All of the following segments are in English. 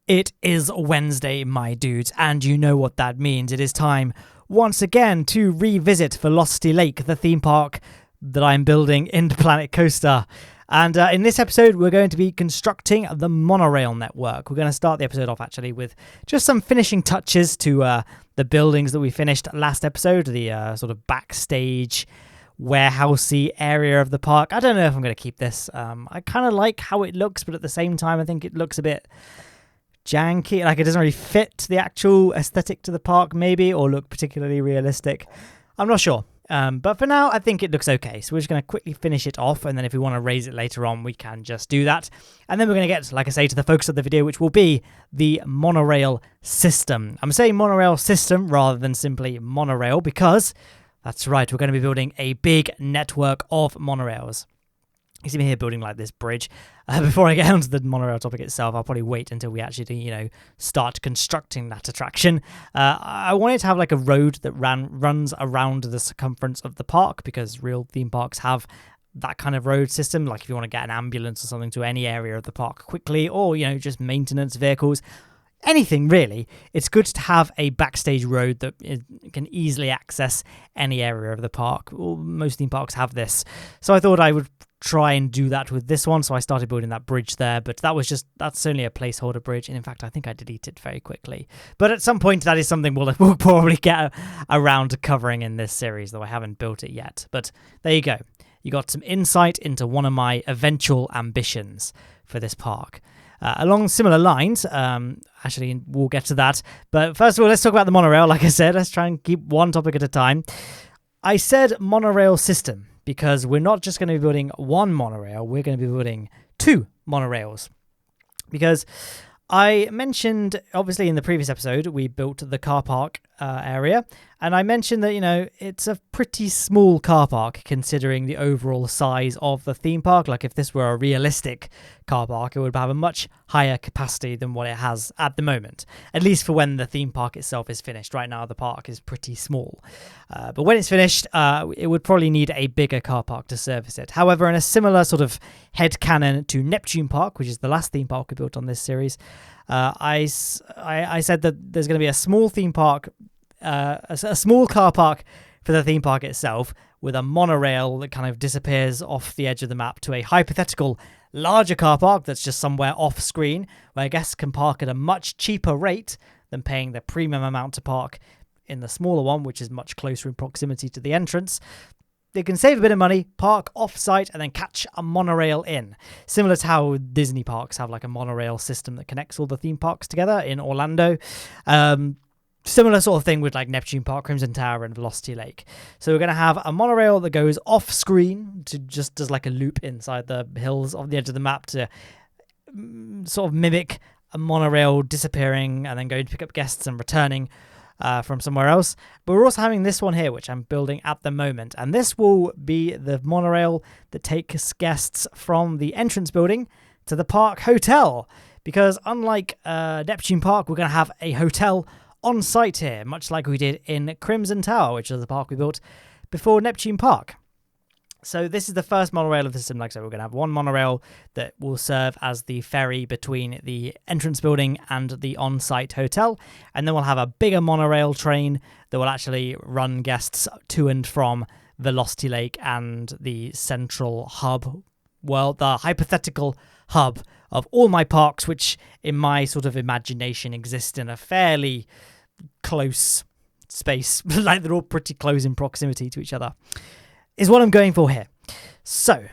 It is Wednesday, my dudes, and you know what that means. It is time, once again, to revisit Velocity Lake, the theme park that I'm building in Planet Coaster. And in this episode, we're going to be constructing the monorail network. We're going to start the episode off, actually, with just some finishing touches to the buildings that we finished last episode, the sort of backstage warehousey area of the park. I don't know if I'm going to keep this. I kind of like how it looks, but at the same time, I think it looks a bit janky, like it doesn't really fit the actual aesthetic to the park maybe, or look particularly realistic. I'm not sure, but for now I think it looks okay, so we're just going to quickly finish it off, and then if we want to raise it later on we can just do that. And then we're going to get, like I say, to the focus of the video, which will be the monorail system. I'm saying monorail system rather than simply monorail because that's right, we're going to be building a big network of monorails. You see me here building like this bridge. Before I get onto the monorail topic itself, I'll probably wait until we actually, start constructing that attraction. I wanted to have like a road that runs around the circumference of the park, because real theme parks have that kind of road system. Like if you want to get an ambulance or something to any area of the park quickly, or, just maintenance vehicles, anything really, it's good to have a backstage road that can easily access any area of the park. Well, most theme parks have this. So I thought I would try and do that with this one, so I started building that bridge there, but that's only a placeholder bridge, and in fact I think I deleted it very quickly. But at some point that is something we'll probably get around to covering in this series, though I haven't built it yet. But there you go, you got some insight into one of my eventual ambitions for this park. Along similar lines, actually we'll get to that, but first of all let's talk about the monorail. Like I said, let's try and keep one topic at a time. I said monorail system because we're not just going to be building one monorail, we're going to be building two monorails. Because I mentioned, obviously in the previous episode, we built the car park area, and I mentioned that, it's a pretty small car park considering the overall size of the theme park. Like if this were a realistic car park, it would have a much higher capacity than what it has at the moment, at least for when the theme park itself is finished. Right now, the park is pretty small. But when it's finished, it would probably need a bigger car park to service it. However, in a similar sort of headcanon to Neptune Park, which is the last theme park we built on this series, I said that there's going to be a small theme park, a small car park for the theme park itself, with a monorail that kind of disappears off the edge of the map to a hypothetical larger car park that's just somewhere off screen, where guests can park at a much cheaper rate than paying the premium amount to park in the smaller one, which is much closer in proximity to the entrance. They can save a bit of money, park off-site, and then catch a monorail in. Similar to how Disney parks have like a monorail system that connects all the theme parks together in Orlando. Similar sort of thing with like Neptune Park, Crimson Tower, and Velocity Lake. So we're going to have a monorail that goes off-screen to just does like a loop inside the hills on the edge of the map to sort of mimic a monorail disappearing and then going to pick up guests and returning from somewhere else. But we're also having this one here, which I'm building at the moment, and this will be the monorail that takes guests from the entrance building to the park hotel, because unlike Neptune Park, we're going to have a hotel on site here, much like we did in Crimson Tower, which is the park we built before Neptune Park. So this is the first monorail of the system. Like I said, we're going to have one monorail that will serve as the ferry between the entrance building and the on-site hotel. And then we'll have a bigger monorail train that will actually run guests to and from Velocity Lake and the central hub. Well, the hypothetical hub of all my parks, which in my sort of imagination exist in a fairly close space. Like they're all pretty close in proximity to each other, is what I'm going for here. So,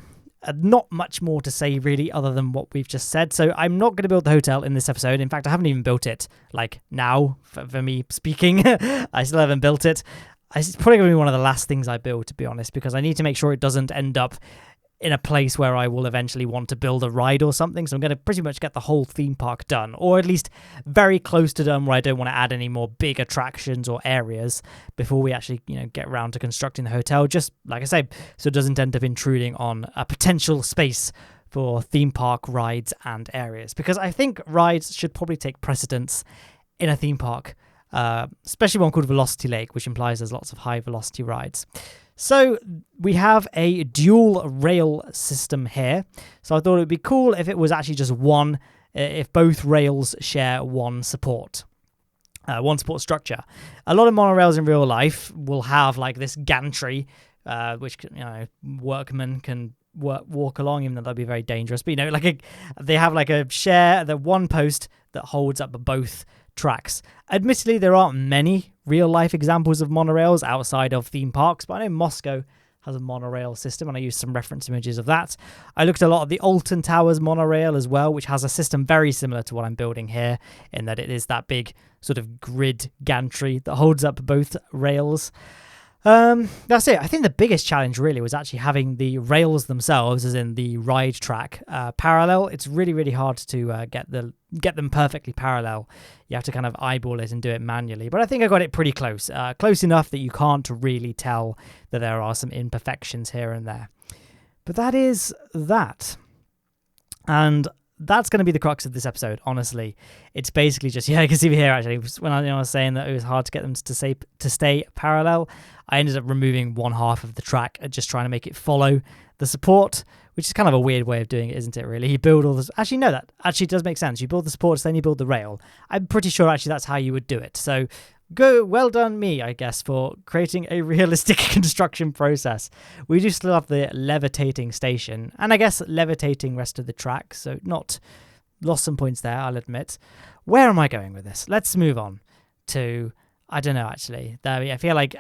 not much more to say really other than what we've just said. So I'm not going to build the hotel in this episode. In fact, I haven't even built it, like now, for me speaking. I still haven't built it. It's probably going to be one of the last things I build, to be honest, because I need to make sure it doesn't end up in a place where I will eventually want to build a ride or something. So I'm going to pretty much get the whole theme park done, or at least very close to done, where I don't want to add any more big attractions or areas before we actually, get around to constructing the hotel. Just like I say, so it doesn't end up intruding on a potential space for theme park rides and areas. Because I think rides should probably take precedence in a theme park, especially one called Velocity Lake, which implies there's lots of high velocity rides. So we have a dual rail system here. So I thought it would be cool if it was actually just one if both rails share one support structure. A lot of monorails in real life will have like this gantry, which workmen can walk along, even though that'd be very dangerous. But they have like a share, the one post that holds up both tracks. Admittedly, there aren't many real life examples of monorails outside of theme parks, but I know Moscow has a monorail system, and I used some reference images of that. I looked at a lot of the Alton Towers monorail as well, which has a system very similar to what I'm building here, in that it is that big sort of grid gantry that holds up both rails. That's it. I think the biggest challenge really was actually having the rails themselves, as in the ride track, parallel. It's really, really hard to get them perfectly parallel. You have to kind of eyeball it and do it manually. But I think I got it pretty close. Close enough that you can't really tell that there are some imperfections here and there. But that is that. And that's going to be the crux of this episode, honestly. It's basically just, you can see here actually, when I was saying that it was hard to get them to stay parallel, I ended up removing one half of the track and just trying to make it follow the support, which is kind of a weird way of doing it, isn't it, really? You build all this... Actually, no, that actually does make sense. You build the supports, then you build the rail. I'm pretty sure actually that's how you would do it. So well done me, I guess, for creating a realistic construction process. We do still have the levitating station, and I guess levitating rest of the track, so not lost some points there, I'll admit. Where am I going with this? Let's move on to... I don't know, actually. I feel like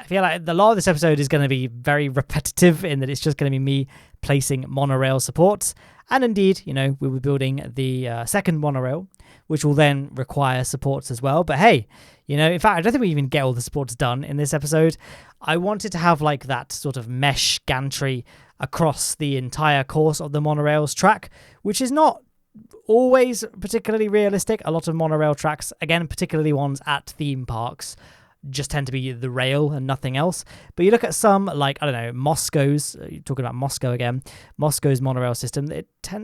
the lot of this episode is going to be very repetitive, in that it's just going to be me placing monorail supports. And indeed, we'll be building the second monorail, which will then require supports as well. But hey, in fact, I don't think we even get all the supports done in this episode. I wanted to have like that sort of mesh gantry across the entire course of the monorail's track, which is not always particularly realistic. A lot of monorail tracks, again, particularly ones at theme parks, just tend to be the rail and nothing else. But you look at some, like, I don't know, Moscow's, you're talking about Moscow again, Moscow's monorail system,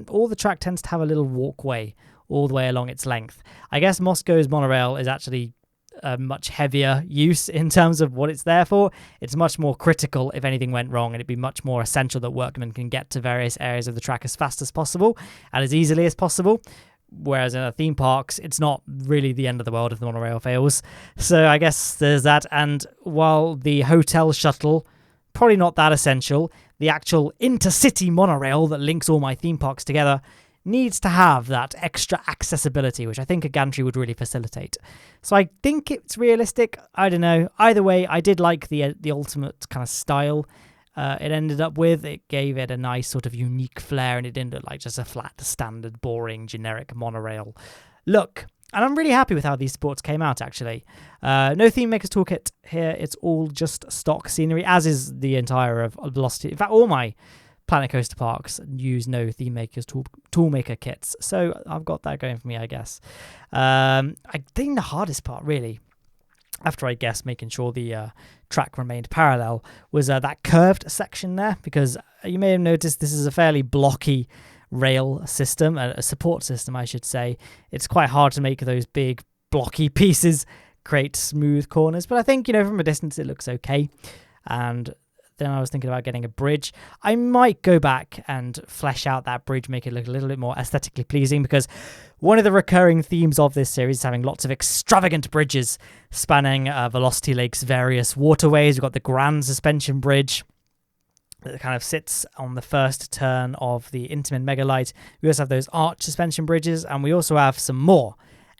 all the track tends to have a little walkway all the way along its length. I guess Moscow's monorail is actually a much heavier use in terms of what it's there for. It's much more critical if anything went wrong, and it'd be much more essential that workmen can get to various areas of the track as fast as possible and as easily as possible. Whereas in the theme parks, it's not really the end of the world if the monorail fails. So I guess there's that. And while the hotel shuttle, probably not that essential, the actual intercity monorail that links all my theme parks together needs to have that extra accessibility, which I think a gantry would really facilitate. So I think it's realistic. I don't know. Either way, I did like the ultimate kind of style it ended up with. It gave it a nice sort of unique flair, and it didn't look like just a flat, standard, boring, generic monorail look. And I'm really happy with how these supports came out, actually. No Theme Maker's Toolkit here. It's all just stock scenery, as is the entire of Velocity. In fact, all my Planet Coaster parks use no Theme Maker's Toolmaker kits. So I've got that going for me, I guess. I think the hardest part, really, after I guess making sure the track remained parallel, was that curved section there, because you may have noticed this is a fairly blocky rail system, a support system, I should say. It's quite hard to make those big blocky pieces create smooth corners, but I think, from a distance it looks okay. And then I was thinking about getting a bridge. I might go back and flesh out that bridge, make it look a little bit more aesthetically pleasing, because one of the recurring themes of this series is having lots of extravagant bridges spanning Velocity Lake's various waterways. We've got the Grand Suspension Bridge that kind of sits on the first turn of the Intamin Megalight. We also have those arch suspension bridges, and we also have some more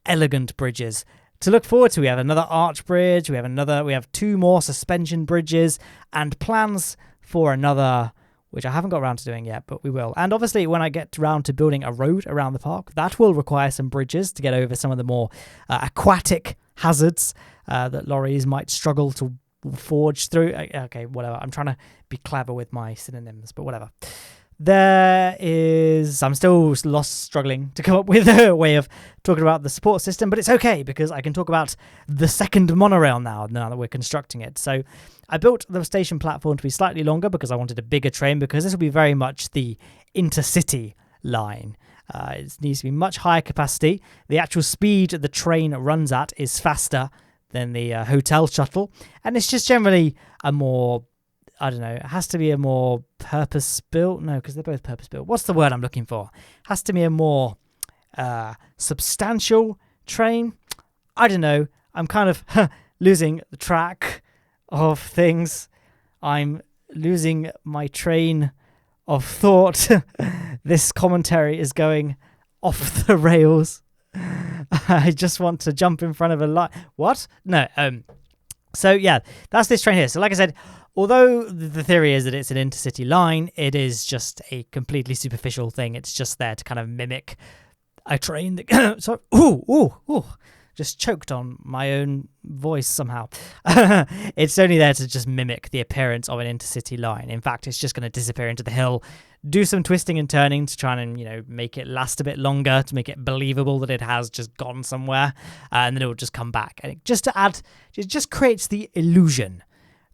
elegant bridges to look forward to. We have another arch bridge, we have two more suspension bridges, and plans for another, which I haven't got around to doing yet, but we will. And obviously, when I get around to building a road around the park, that will require some bridges to get over some of the more aquatic hazards that lorries might struggle to forge through. Okay, whatever. I'm trying to be clever with my synonyms, but whatever. I'm still struggling to come up with a way of talking about the support system, but it's okay, because I can talk about the second monorail now that we're constructing it. So I built the station platform to be slightly longer because I wanted a bigger train, because this will be very much the intercity line. It needs to be much higher capacity. The actual speed the train runs at is faster than the hotel shuttle, and it's just generally a more, I don't know, it has to be a more purpose-built, no, because they're both purpose-built. What's the word I'm looking for? Has to be a more substantial train. I don't know. I'm kind of losing the track of things. I'm losing my train of thought. This commentary is going off the rails. I just want to jump in front of a line. What? No. So yeah, that's this train here. So like I said, although the theory is that it's an intercity line, it is just a completely superficial thing. It's just there to kind of mimic a train that... so, ooh. Just choked on my own voice somehow. It's only there to just mimic the appearance of an intercity line. In fact, it's just going to disappear into the hill, do some twisting and turning to try and, make it last a bit longer, to make it believable that it has just gone somewhere, and then it will just come back. And it just creates the illusion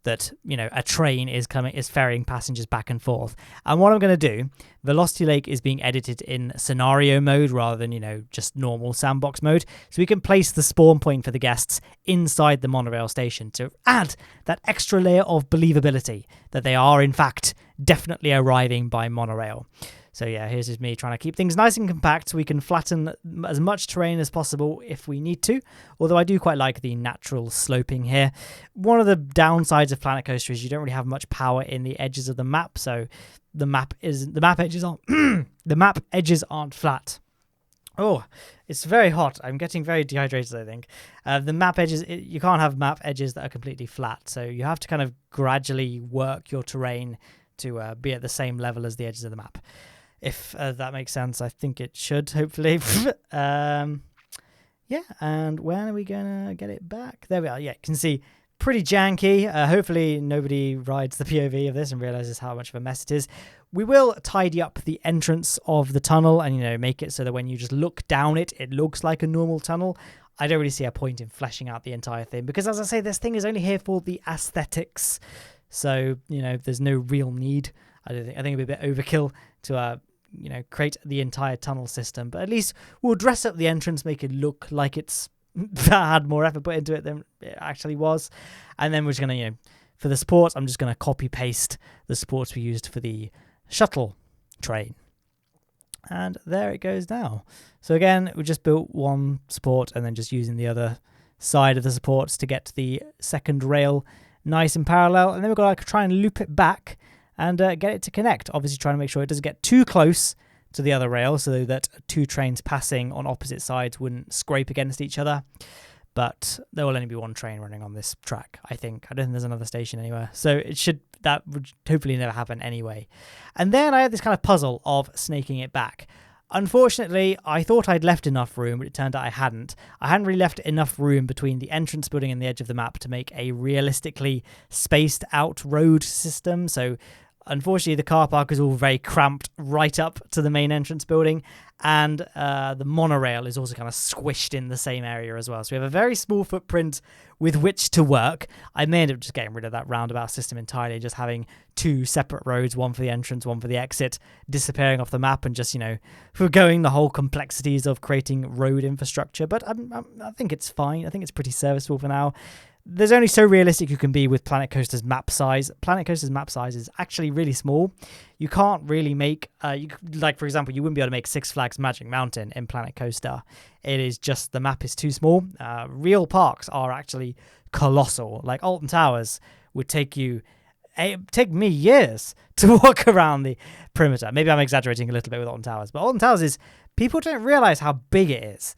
that, a train is ferrying passengers back and forth. And what I'm going to do, Velocity Lake is being edited in scenario mode rather than, just normal sandbox mode. So we can place the spawn point for the guests inside the monorail station to add that extra layer of believability that they are, in fact, definitely arriving by monorail. So yeah, here's just me trying to keep things nice and compact so we can flatten as much terrain as possible if we need to. Although I do quite like the natural sloping here. One of the downsides of Planet Coaster is you don't really have much power in the edges of the map, so the map edges aren't the map edges aren't flat. Oh, it's very hot. I'm getting very dehydrated, I think. The map edges, you can't have map edges that are completely flat, so you have to kind of gradually work your terrain to be at the same level as the edges of the map. If that makes sense, I think it should, hopefully. Yeah, and when are we going to get it back? There we are. Yeah, you can see pretty janky. Hopefully nobody rides the POV of this and realizes how much of a mess it is. We will tidy up the entrance of the tunnel and, make it so that when you just look down it, it looks like a normal tunnel. I don't really see a point in fleshing out the entire thing because, as I say, this thing is only here for the aesthetics. So, there's no real need. I think it'd be a bit overkill to create the entire tunnel system, but at least we'll dress up the entrance, make it look like it's had more effort put into it than it actually was. And then we're just gonna, for the supports, I'm just gonna copy paste the supports we used for the shuttle train, and there it goes now. So again, we just built one support and then just using the other side of the supports to get the second rail nice and parallel, and then we've got to try and loop it back and get it to connect. Obviously trying to make sure it doesn't get too close to the other rail so that two trains passing on opposite sides wouldn't scrape against each other. But there will only be one train running on this track, I think. I don't think there's another station anywhere. So that would hopefully never happen anyway. And then I had this kind of puzzle of snaking it back. Unfortunately, I thought I'd left enough room, but it turned out I hadn't. I hadn't really left enough room between the entrance building and the edge of the map to make a realistically spaced out road system. So unfortunately, the car park is all very cramped right up to the main entrance building, and the monorail is also kind of squished in the same area as well. So we have a very small footprint with which to work. I may end up just getting rid of that roundabout system entirely, just having two separate roads, one for the entrance, one for the exit, disappearing off the map, and just, forgoing the whole complexities of creating road infrastructure. But I think it's fine. I think it's pretty serviceable for now. There's only so realistic you can be with Planet Coaster's map size. Planet Coaster's map size is actually really small. You can't really make, for example, you wouldn't be able to make Six Flags Magic Mountain in Planet Coaster. It is just, the map is too small. Real parks are actually colossal. Like Alton Towers would take me years to walk around the perimeter. Maybe I'm exaggerating a little bit with Alton Towers, but Alton Towers is, people don't realize how big it is.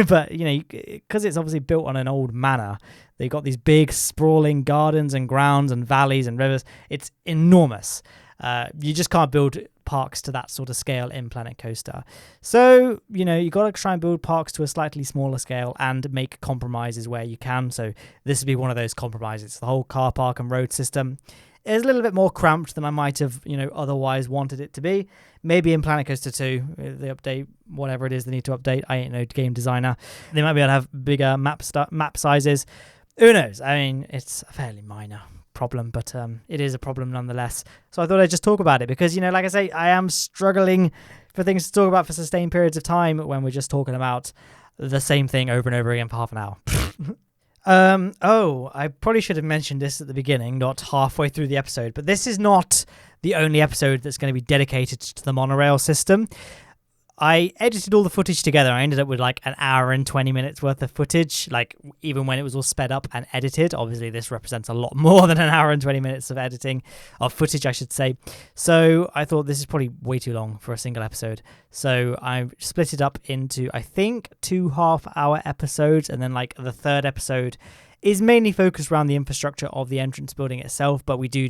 But, because it's obviously built on an old manor, they've got these big sprawling gardens and grounds and valleys and rivers. It's enormous. You just can't build parks to that sort of scale in Planet Coaster. So, you got to try and build parks to a slightly smaller scale and make compromises where you can. So this would be one of those compromises. The whole car park and road system is a little bit more cramped than I might have, otherwise wanted it to be. Maybe in Planet Coaster 2, they update whatever it is they need to update. I ain't no game designer. They might be able to have bigger map sizes. Who knows? I mean, it's a fairly minor problem, but it is a problem nonetheless. So I thought I'd just talk about it because, like I say, I am struggling for things to talk about for sustained periods of time when we're just talking about the same thing over and over again for half an hour. I probably should have mentioned this at the beginning, not halfway through the episode, but this is not the only episode that's going to be dedicated to the monorail system. I edited all the footage together. I ended up with like an hour and 20 minutes worth of footage, like even when it was all sped up and edited. Obviously, this represents a lot more than an hour and 20 minutes of editing, of footage, I should say. So I thought this is probably way too long for a single episode. So I split it up into, I think, 2 half-hour episodes, and then like the third episode is mainly focused around the infrastructure of the entrance building itself, but we do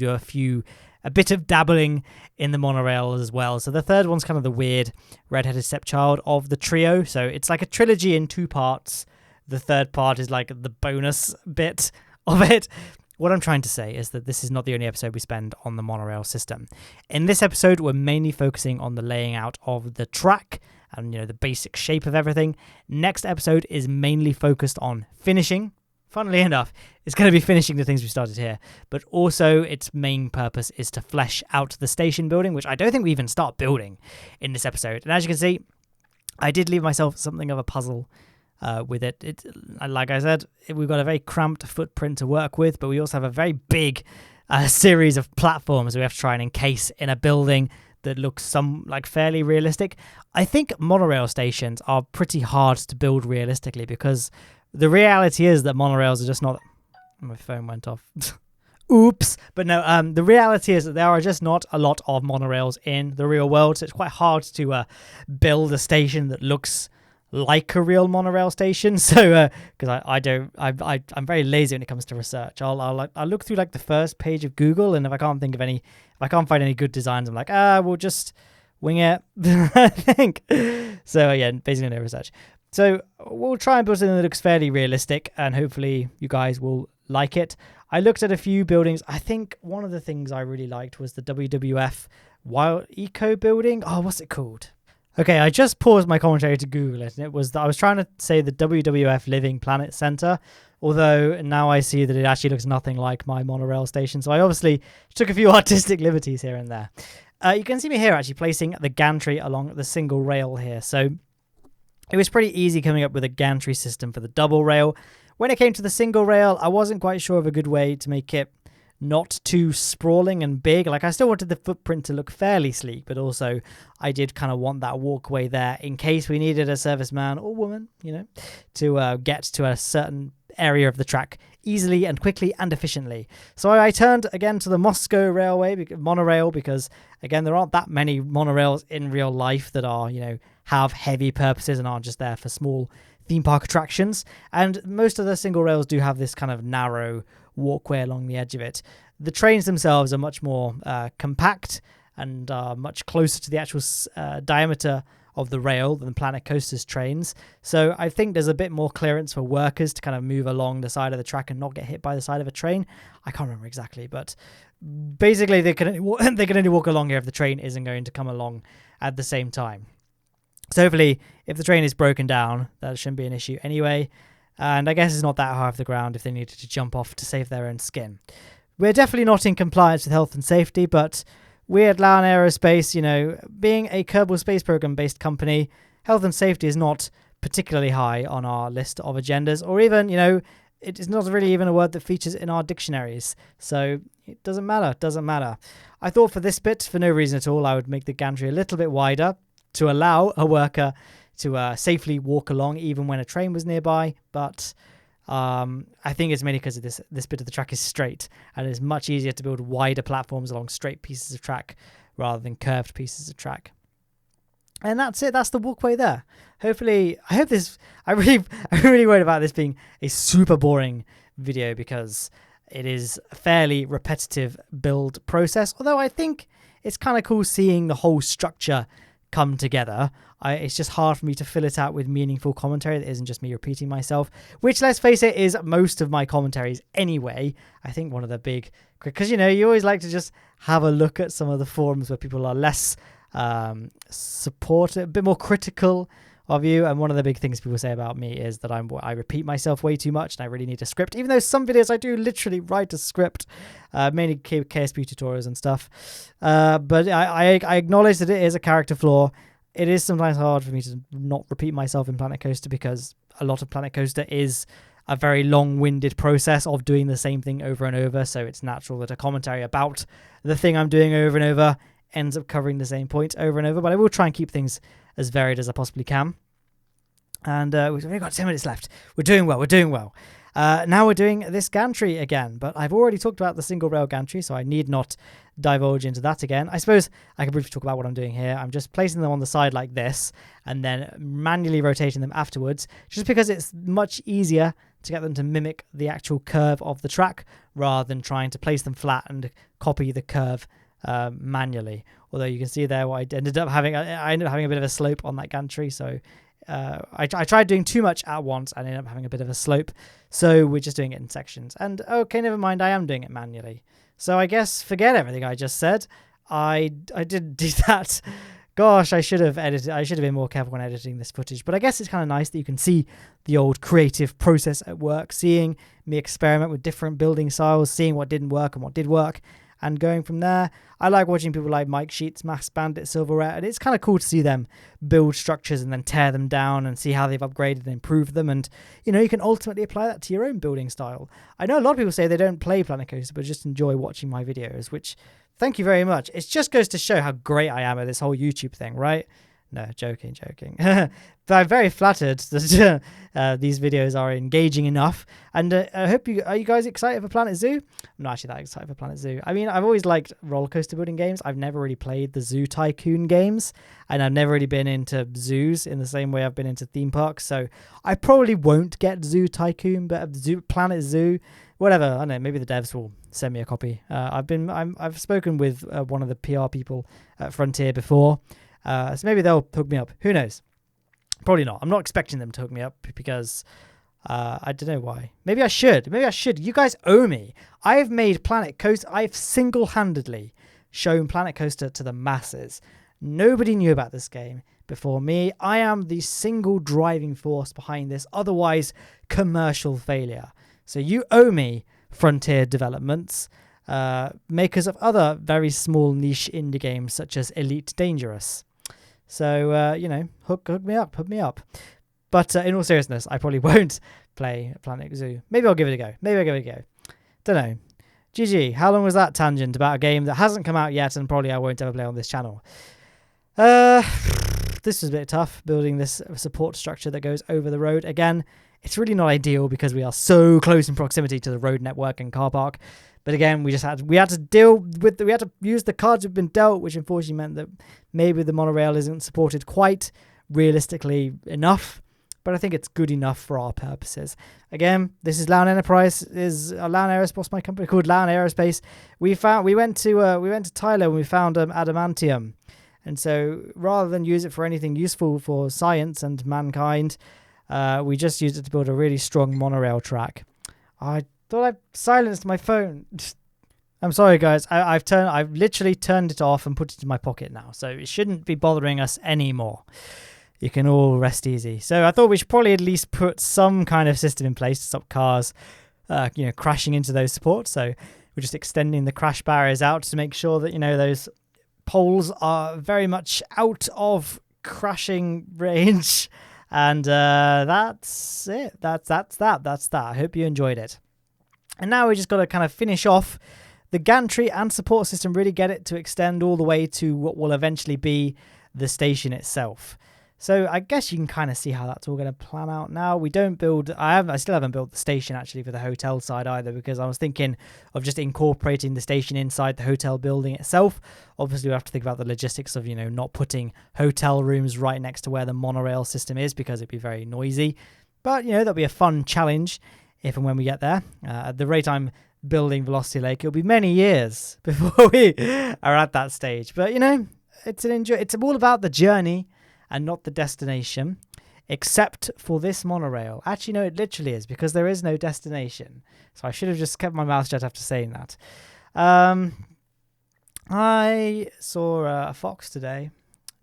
a bit of dabbling in the monorail as well. So the third one's kind of the weird redheaded stepchild of the trio. So it's like a trilogy in 2 parts. The third part is like the bonus bit of it. What I'm trying to say is that this is not the only episode we spend on the monorail system. In this episode, we're mainly focusing on the laying out of the track and, the basic shape of everything. Next episode is mainly focused on finishing. Funnily enough, it's going to be finishing the things we started here, but also its main purpose is to flesh out the station building, which I don't think we even start building in this episode. And as you can see, I did leave myself something of a puzzle with it. Like I said, we've got a very cramped footprint to work with, but we also have a very big series of platforms we have to try and encase in a building that looks fairly realistic. I think monorail stations are pretty hard to build realistically because the reality is that monorails are just not... My phone went off. Oops. But no, the reality is that there are just not a lot of monorails in the real world, so it's quite hard to build a station that looks like a real monorail station. So, because I'm very lazy when it comes to research. I'll look through like the first page of Google, and if I can't find any good designs, I'm like, we'll just wing it. I think. So yeah, basically no research. So we'll try and build something that looks fairly realistic, and hopefully you guys will like it. I looked at a few buildings. I think one of the things I really liked was the WWF Wild Eco building. Oh, what's it called? Okay, I just paused my commentary to Google it, and I was trying to say the WWF Living Planet Center, although now I see that it actually looks nothing like my monorail station, so I obviously took a few artistic liberties here and there. You can see me here actually placing the gantry along the single rail here, so it was pretty easy coming up with a gantry system for the double rail. When it came to the single rail, I wasn't quite sure of a good way to make it not too sprawling and big. Like, I still wanted the footprint to look fairly sleek, but also I did kind of want that walkway there in case we needed a serviceman or woman, to get to a certain area of the track easily and quickly and efficiently. So I turned again to the Moscow monorail because, again, there aren't that many monorails in real life that are, have heavy purposes and aren't just there for small theme park attractions. And most of the single rails do have this kind of narrow walkway along the edge of it. The trains themselves are much more compact and much closer to the actual diameter of the rail than Planet Coaster's trains. So I think there's a bit more clearance for workers to kind of move along the side of the track and not get hit by the side of a train. I can't remember exactly, but basically they can only walk along here if the train isn't going to come along at the same time. So hopefully, if the train is broken down, that shouldn't be an issue anyway. And I guess it's not that high off the ground if they needed to jump off to save their own skin. We're definitely not in compliance with health and safety, but we at Lowne Aerospace, being a Kerbal Space Program-based company, health and safety is not particularly high on our list of agendas, or even, it is not really even a word that features in our dictionaries. So it doesn't matter. I thought for this bit, for no reason at all, I would make the gantry a little bit wider to allow a worker to safely walk along even when a train was nearby, but I think it's mainly because of this bit of the track is straight, and it's much easier to build wider platforms along straight pieces of track rather than curved pieces of track. And that's it. That's the walkway there. Hopefully, I'm really worried about this being a super boring video because it is a fairly repetitive build process, although I think it's kind of cool seeing the whole structure come together. It's just hard for me to fill it out with meaningful commentary that isn't just me repeating myself, which, let's face it, is most of my commentaries anyway. I think one of the big, because you always like to just have a look at some of the forums where people are less supportive, a bit more critical of you, and one of the big things people say about me is that I repeat myself way too much and I really need a script, even though some videos I do literally write a script, mainly KSP tutorials and stuff, but I acknowledge that it is a character flaw. It is sometimes hard for me to not repeat myself in Planet Coaster because a lot of Planet Coaster is a very long-winded process of doing the same thing over and over, so it's natural that a commentary about the thing I'm doing over and over ends up covering the same point over and over, but I will try and keep things as varied as I possibly can. And we've only got 10 minutes left. We're doing well. Now we're doing this gantry again, but I've already talked about the single rail gantry, so I need not divulge into that again. I suppose I can briefly talk about what I'm doing here. I'm just placing them on the side like this and then manually rotating them afterwards, just because it's much easier to get them to mimic the actual curve of the track rather than trying to place them flat and copy the curve manually. Although you can see there what I ended up having. I ended up having a bit of a slope on that gantry, so I tried doing too much at once and ended up having a bit of a slope. So we're just doing it in sections. And okay, never mind, I am doing it manually. So I guess forget everything I just said. I didn't do that. Gosh, I should have edited. I should have been more careful when editing this footage. But I guess it's kind of nice that you can see the old creative process at work, seeing me experiment with different building styles, seeing what didn't work and what did work, and going from there. I like watching people like Mike Sheets, Mass Bandit, Silverware, and it's kind of cool to see them build structures and then tear them down and see how they've upgraded and improved them. And, you know, you can ultimately apply that to your own building style. I know a lot of people say they don't play Planet Coaster, but just enjoy watching my videos, which, thank you very much. It just goes to show how great I am at this whole YouTube thing, right? No, joking. But I'm very flattered that these videos are engaging enough. And I hope are you guys excited for Planet Zoo? I'm not actually that excited for Planet Zoo. I mean, I've always liked roller coaster building games. I've never really played the Zoo Tycoon games. And I've never really been into zoos in the same way I've been into theme parks. So I probably won't get Zoo Tycoon, but Planet Zoo, whatever. I don't know, maybe the devs will send me a copy. I've spoken with one of the PR people at Frontier before. So maybe they'll hook me up. Who knows? Probably not. I'm not expecting them to hook me up because I don't know why. Maybe I should. You guys owe me. I've made Planet Coaster. I've single-handedly shown Planet Coaster to the masses. Nobody knew about this game before me. I am the single driving force behind this otherwise commercial failure. So you owe me, Frontier Developments, makers of other very small niche indie games such as Elite Dangerous. So, you know, hook me up. But in all seriousness, I probably won't play Planet Zoo. Maybe I'll give it a go. Don't know. GG, how long was that tangent about a game that hasn't come out yet and probably I won't ever play on this channel? This was a bit tough, building this support structure that goes over the road. Again, it's really not ideal because we are so close in proximity to the road network and car park. But again, we had to use the cards we've been dealt, which unfortunately meant that maybe the monorail isn't supported quite realistically enough. But I think it's good enough for our purposes. Again, this is Lowne Enterprise, Lowne Aerospace, my company called Lowne Aerospace. We went to Tyler and we found adamantium, and so rather than use it for anything useful for science and mankind, we just used it to build a really strong monorail track. I thought I silenced my phone. I'm sorry, guys. I've literally turned it off and put it in my pocket now, so it shouldn't be bothering us anymore. You can all rest easy. So I thought we should probably at least put some kind of system in place to stop cars, crashing into those supports. So we're just extending the crash barriers out to make sure that, those poles are very much out of crashing range. And that's it. That's that. I hope you enjoyed it. And now we just got to kind of finish off the gantry and support system, really get it to extend all the way to what will eventually be the station itself. So I guess you can kind of see how that's all going to plan out now. I still haven't built the station actually for the hotel side either, because I was thinking of just incorporating the station inside the hotel building itself. Obviously we have to think about the logistics of, not putting hotel rooms right next to where the monorail system is, because it'd be very noisy. But, that'll be a fun challenge if and when we get there. At the rate I'm building Velocity Lake, it'll be many years before we are at that stage. But, it's all about the journey and not the destination, except for this monorail. Actually, no, it literally is, because there is no destination. So I should have just kept my mouth shut after saying that. I saw a fox today.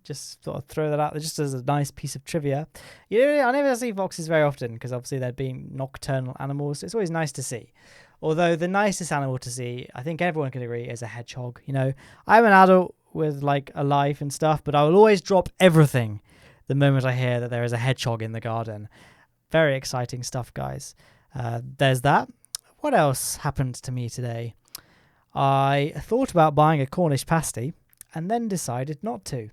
Just thought I'd throw that out there just as a nice piece of trivia. I never see foxes very often, because obviously they're being nocturnal animals. It's always nice to see. Although the nicest animal to see, I think everyone can agree, is a hedgehog. I'm an adult with a life and stuff, but I will always drop everything the moment I hear that there is a hedgehog in the garden. Very exciting stuff, guys. There's that. What else happened to me today? I thought about buying a Cornish pasty, and then decided not to.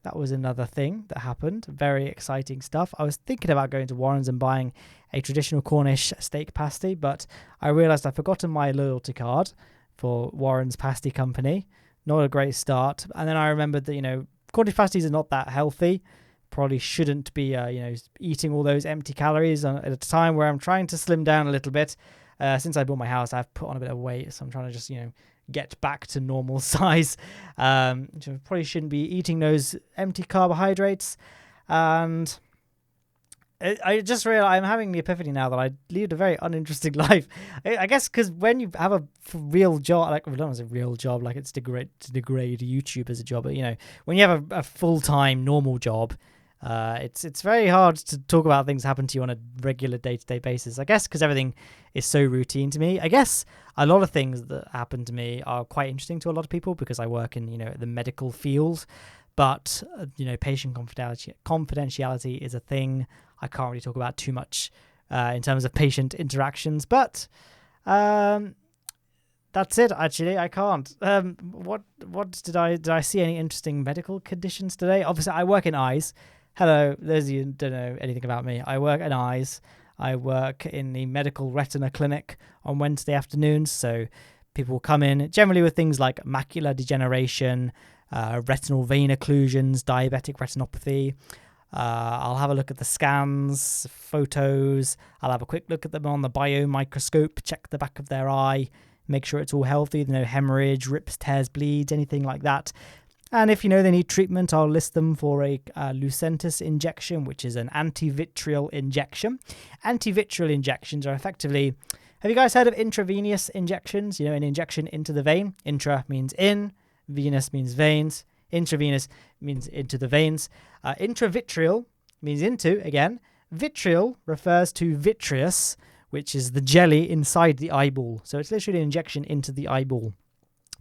That was another thing that happened. Very exciting stuff. I was thinking about going to Warren's and buying a traditional Cornish steak pasty, but I realised I'd forgotten my loyalty card for Warren's Pasty Company. Not a great start. And then I remembered that, Cornish pasties are not that healthy. Probably shouldn't be, eating all those empty calories at a time where I'm trying to slim down a little bit. Since I bought my house, I've put on a bit of weight, so I'm trying to just, get back to normal size. Probably shouldn't be eating those empty carbohydrates. And I just realized I'm having the epiphany now that I lead a very uninteresting life. I guess because when you have a real job, not as a real job, like it's to degrade YouTube as a job, but when you have a full-time normal job, it's very hard to talk about things that happen to you on a regular day-to-day basis. I guess because everything is so routine to me. I guess a lot of things that happen to me are quite interesting to a lot of people because I work in the medical field. But patient confidentiality is a thing I can't really talk about too much in terms of patient interactions. But that's it. Actually, I can't. What did I see any interesting medical conditions today? Obviously, I work in eyes. Hello, those of you who don't know anything about me. I work in eyes. I work in the medical retina clinic on Wednesday afternoons. So people will come in generally with things like macular degeneration, retinal vein occlusions, diabetic retinopathy. I'll have a look at the scans, photos. I'll have a quick look at them on the biomicroscope, check the back of their eye, make sure it's all healthy, no hemorrhage, rips, tears, bleeds, anything like that. And if they need treatment, I'll list them for a Lucentis injection, which is an antivitreal injection. Antivitreal injections are effectively... Have you guys heard of intravenous injections? An injection into the vein. Intra means in, venous means veins. Intravenous means into the veins. Intravitreal means into, again. Vitreal refers to vitreous, which is the jelly inside the eyeball. So it's literally an injection into the eyeball.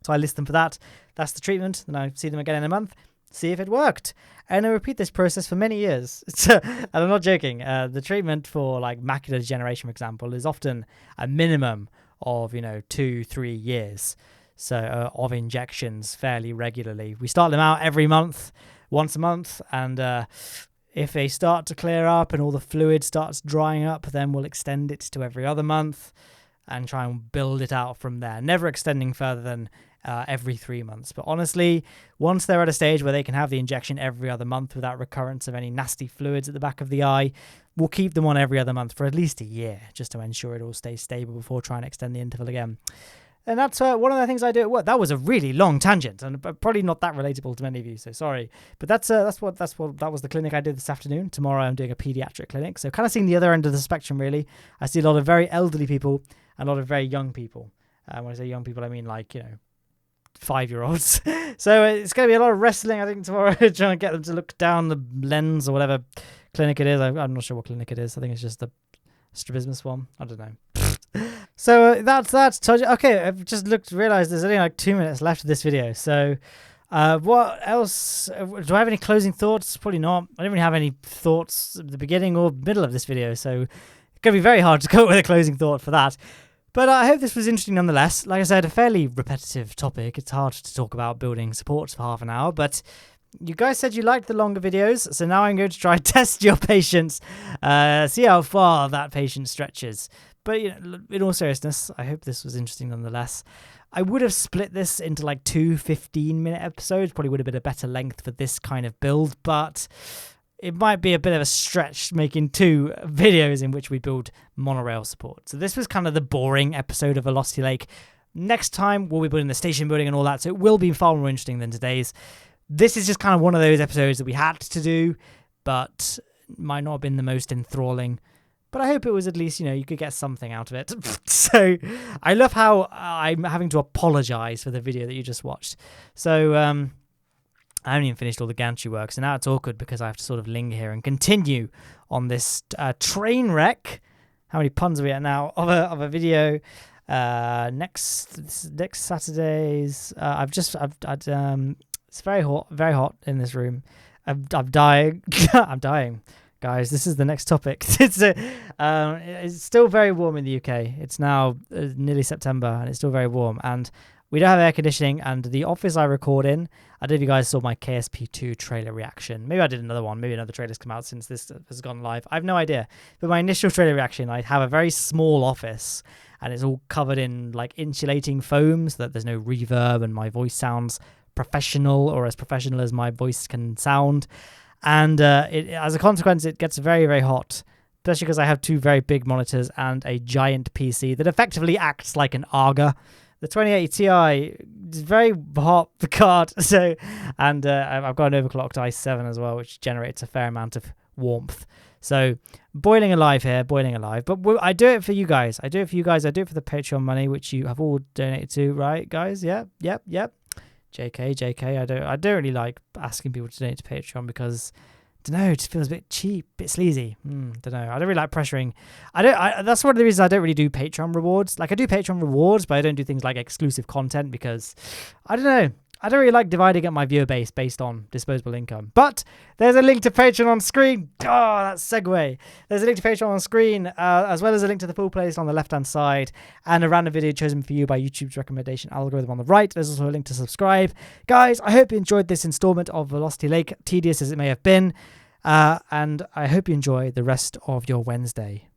So I list them for that. That's the treatment. Then I see them again in a month, see if it worked. And I repeat this process for many years. And I'm not joking. The treatment for macular degeneration, for example, is often a minimum of, 2-3 years. So of injections fairly regularly. We start them out every month, once a month. And if they start to clear up and all the fluid starts drying up, then we'll extend it to every other month and try and build it out from there. Never extending further than every 3 months. But honestly, once they're at a stage where they can have the injection every other month without recurrence of any nasty fluids at the back of the eye, we'll keep them on every other month for at least a year, just to ensure it all stays stable before trying to extend the interval again. And that's one of the things I do at work. That was a really long tangent, and probably not that relatable to many of you, so sorry. But that was the clinic I did this afternoon. Tomorrow I'm doing a pediatric clinic, so kind of seeing the other end of the spectrum, really. I see a lot of very elderly people and a lot of very young people. When I say young people, I mean 5-year-olds. So it's going to be a lot of wrestling, I think, tomorrow, trying to get them to look down the lens or whatever clinic it is. I'm not sure what clinic it is. I think it's just the strabismus one. I don't know. So that's that. Okay, I've just realised there's only 2 minutes left of this video. So what else? Do I have any closing thoughts? Probably not. I don't really have any thoughts at the beginning or middle of this video. So it's going to be very hard to come up with a closing thought for that. But I hope this was interesting nonetheless. Like I said, a fairly repetitive topic. It's hard to talk about building supports for half an hour, but you guys said you liked the longer videos, so now I'm going to try and test your patience, see how far that patience stretches. But in all seriousness, I hope this was interesting nonetheless. I would have split this into 2 15-minute episodes. Probably would have been a better length for this kind of build, but it might be a bit of a stretch making 2 videos in which we build monorail support. So this was kind of the boring episode of Velocity Lake. Next time, we'll be building the station building and all that, so it will be far more interesting than today's. This is just kind of one of those episodes that we had to do, but might not have been the most enthralling. But I hope it was at least, you could get something out of it. So I love how I'm having to apologize for the video that you just watched. So I haven't even finished all the Gantry work, so now it's awkward because I have to sort of linger here and continue on this train wreck. How many puns are we at now? Of a video next Saturday's. It's very hot in this room. I'm dying. I'm dying. Guys, this is the next topic. It's still very warm in the UK. It's now nearly September and it's still very warm. And we don't have air conditioning, and the office I record in, I don't know if you guys saw my KSP2 trailer reaction. Maybe I did another one. Maybe another trailer's come out since this has gone live. I have no idea. But my initial trailer reaction, I have a very small office, and it's all covered in like insulating foam so that there's no reverb and my voice sounds professional, or as professional as my voice can sound. And as a consequence, it gets very, very hot, especially because I have 2 very big monitors and a giant PC that effectively acts like an Arga. The 2080 Ti is very hot, the card. So, and I've got an overclocked i7 as well, which generates a fair amount of warmth. So, boiling alive here, boiling alive. But I do it for you guys. I do it for you guys. I do it for the Patreon money, which you have all donated to, right, guys? Yep. JK. I don't really like asking people to donate to Patreon because, I don't know, it just feels a bit cheap, a bit sleazy. Don't know. I don't really like pressuring. That's one of the reasons I don't really do Patreon rewards. Like, I do Patreon rewards, but I don't do things like exclusive content because, I don't know. I don't really like dividing up my viewer base based on disposable income. But there's a link to Patreon on screen. Oh, that segue. There's a link to Patreon on screen, as well as a link to the full playlist on the left-hand side, and a random video chosen for you by YouTube's recommendation algorithm on the right. There's also a link to subscribe. Guys, I hope you enjoyed this installment of Velocity Lake, tedious as it may have been, and I hope you enjoy the rest of your Wednesday.